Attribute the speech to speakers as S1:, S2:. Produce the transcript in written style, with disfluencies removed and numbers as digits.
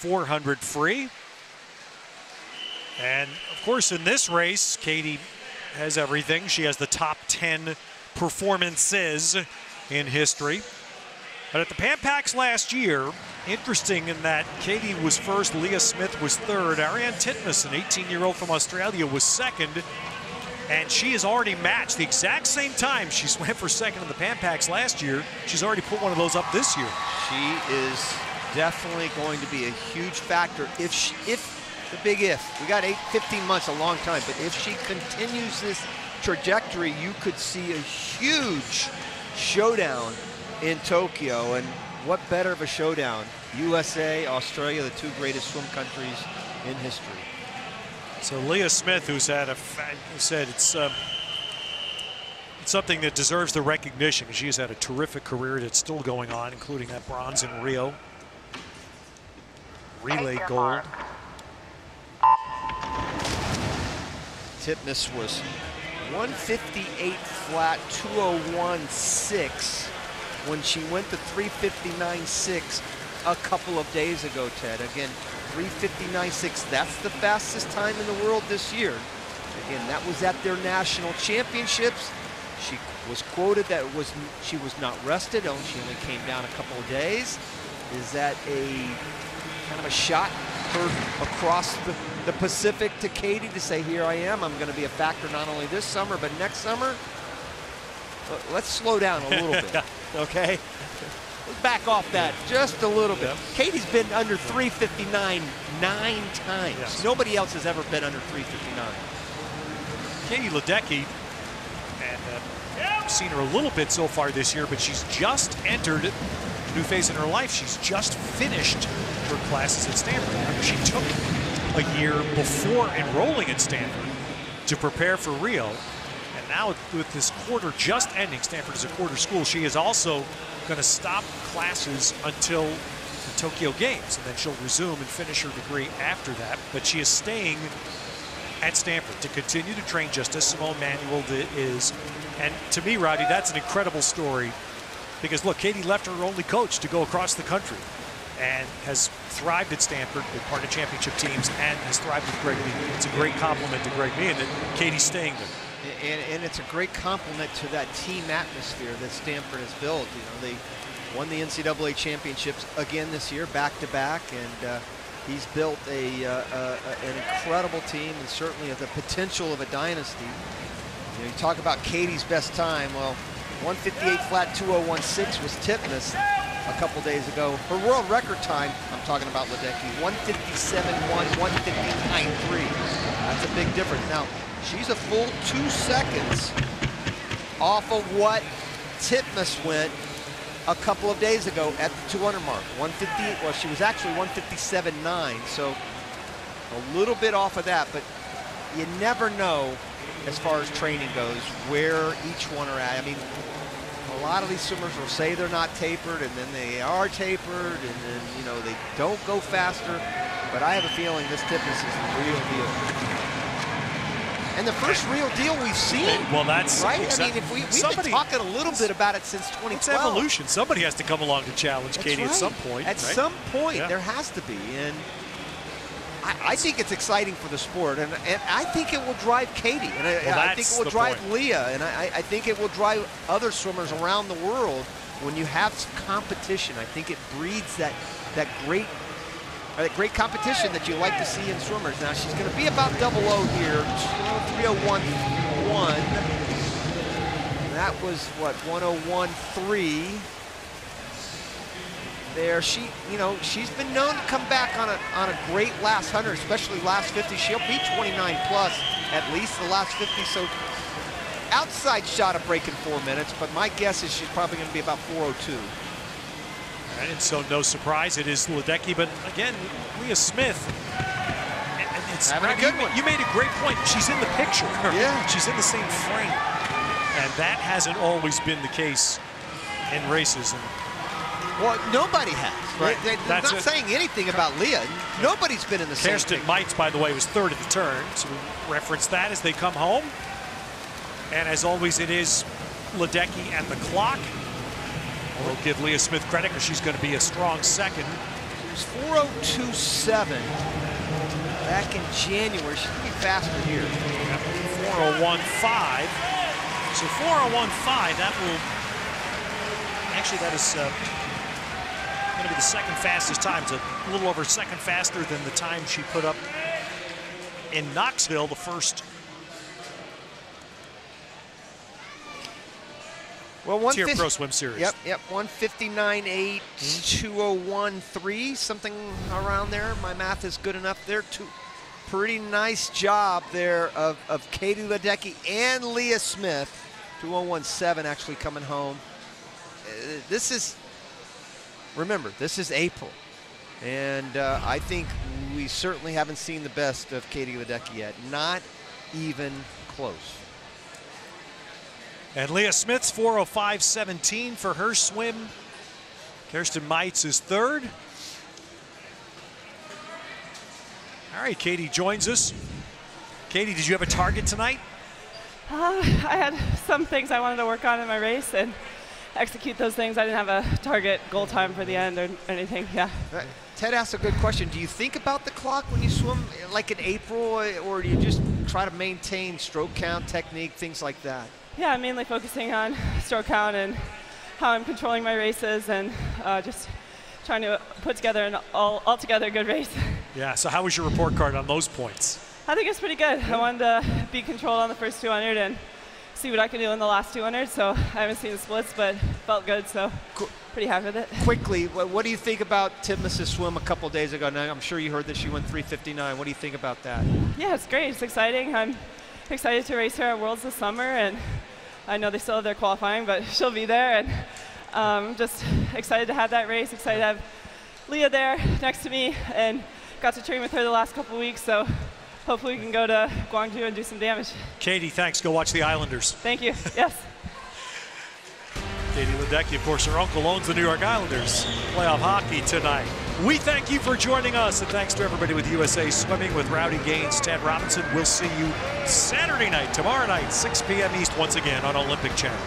S1: 400 free. And of course, in this race, Katie has everything. She has the top 10 performances in history. But at the Pan Pacs last year, interesting in that Katie was first, Leah Smith was third, Ariane Titmus, an 18-year-old from Australia, was second. And she has already matched the exact same time she swam for second in the Pan Pacs last year. She's already put one of those up this year.
S2: She is definitely going to be a huge factor if the big if. We got 15 months, a long time, but if she continues this trajectory, you could see a huge showdown in Tokyo. And what better of a showdown? USA, Australia, the two greatest swim countries in history.
S1: So Leah Smith, who's had said it's something that deserves the recognition. She's had a terrific career that's still going on, including that bronze in Rio. Relay gold.
S2: Titmus was 158 flat, 201.6 when she went to 359.6 a couple of days ago, Ted. Again, 359.6, that's the fastest time in the world this year. Again, that was at their national championships. She was quoted that she was not rested, she only came down a couple of days. Is that a kind of a shot heard across the Pacific to Katie to say, here I am, I'm going to be a factor not only this summer, but next summer? Let's slow down a little bit, okay? Let's back off that just a little bit. Katie's been under 359 9 times.
S1: Yes.
S2: Nobody else has ever been under 359.
S1: Katie Ledecky, and I've seen her a little bit so far this year, but she's just entered a new phase in her life. She's just finished her classes at Stanford. Remember, she took a year before enrolling at Stanford to prepare for Rio. And now with this quarter just ending, Stanford is a quarter school, she is also going to stop classes until the Tokyo Games, and then she'll resume and finish her degree after that. But she is staying at Stanford to continue to train, just as Simone Manuel is. And to me, Roddy, that's an incredible story, because look, Katie left her only coach to go across the country and has thrived at Stanford, been part of championship teams, and has thrived with Greg Meehan. It's a great compliment to Greg Meehan that Katie's staying there.
S2: And it's a great compliment to that team atmosphere that Stanford has built. You know, they won the NCAA championships again this year, back-to-back, and he's built an incredible team, and certainly the potential of a dynasty. You know, you talk about Katie's best time. Well, 158 flat, 201.6 was Titmus a couple days ago. Her world record time, I'm talking about Ledecky, 157.1, 159.3. That's a big difference. Now, she's a full 2 seconds off of what Titmus went a couple of days ago at the 200 mark. 158, well, she was actually 157.9, so a little bit off of that, but you never know as far as training goes where each one are at. I mean, a lot of these swimmers will say they're not tapered, and then they are tapered, and then, you know, they don't go faster, but I have a feeling this Titmus is the real deal. And the first real deal we've seen.
S1: Well, that's
S2: right. I mean, if we've been talking a little bit about it since 2012.
S1: It's evolution. Somebody has to come along to challenge Katie at some point.
S2: At some point, there has to be. And I think it's exciting for the sport, and I think it will drive Katie, and I think it will drive Leah, and I think it will drive other swimmers around the world. When you have competition, I think it breeds that great competition that you like to see in swimmers. Now, she's going to be about 00 here, 301.1. That was, what, 101.3. There, she's been known to come back on a great last 100, especially last 50. She'll be 29 plus at least the last 50. So outside shot of breaking 4 minutes, but my guess is she's probably going to be about 4:02.
S1: And so no surprise, it is Ledecky, but again, Leah Smith. And it's
S2: having a good one.
S1: You made a great point. She's in the picture.
S2: Yeah.
S1: She's in the same frame. And that hasn't always been the case in races.
S2: Well, nobody has.
S1: Right.
S2: They're not saying anything about Leah. Nobody's been in the same
S1: Kirsten Mites, by the way, was third at the turn. So we reference that as they come home. And as always, it is Ledecky and the clock. We'll give Leah Smith credit because she's going to be a strong second.
S2: was 4:02.7 back in January. She's gonna be faster here.
S1: 4:01.5. So 4:01.5, that will, actually that is going to be the second fastest time. It's a little over a second faster than the time she put up in Knoxville, the first TYR Pro Swim Series.
S2: Yep, 1:59.8, 2:01.3, something around there. My math is good enough there. Pretty nice job there of Katie Ledecky and Leah Smith. 2:01.7 actually coming home. This is, remember, this is April. And I think we certainly haven't seen the best of Katie Ledecky yet. Not even close.
S1: And Leah Smith's 4:05.17 for her swim. Kirsten Meitz is third. All right, Katie joins us. Katie, did you have a target tonight?
S3: I had some things I wanted to work on in my race and execute those things. I didn't have a target goal time for the end or anything, yeah.
S2: Ted asked a good question. Do you think about the clock when you swim, like in April, or do you just try to maintain stroke count, technique, things like that?
S3: Yeah, I'm mainly focusing on stroke count and how I'm controlling my races and just trying to put together an altogether good race.
S1: Yeah, so how was your report card on those points?
S3: I think it's pretty good. I wanted to be controlled on the first 200 and see what I can do in the last 200, so I haven't seen the splits, but felt good, so pretty happy with it.
S2: Quickly, what do you think about Titmus's swim a couple days ago? Now, I'm sure you heard that she went 3:59. What do you think about that?
S3: Yeah, it's great. It's exciting. I'm excited to race her at Worlds this summer, and I know they still have their qualifying, but she'll be there, and just excited to have that race, excited to have Leah there next to me, and got to train with her the last couple weeks, so hopefully we can go to Gwangju and do some damage.
S1: Katie, thanks. Go watch the Islanders.
S3: Thank you. Yes.
S1: Katie Ledecky, of course, her uncle owns the New York Islanders. Playoff hockey tonight. We thank you for joining us, and thanks to everybody with USA Swimming, with Rowdy Gaines, Ted Robinson. We'll see you Saturday night, tomorrow night, 6 p.m. East, once again on Olympic Channel.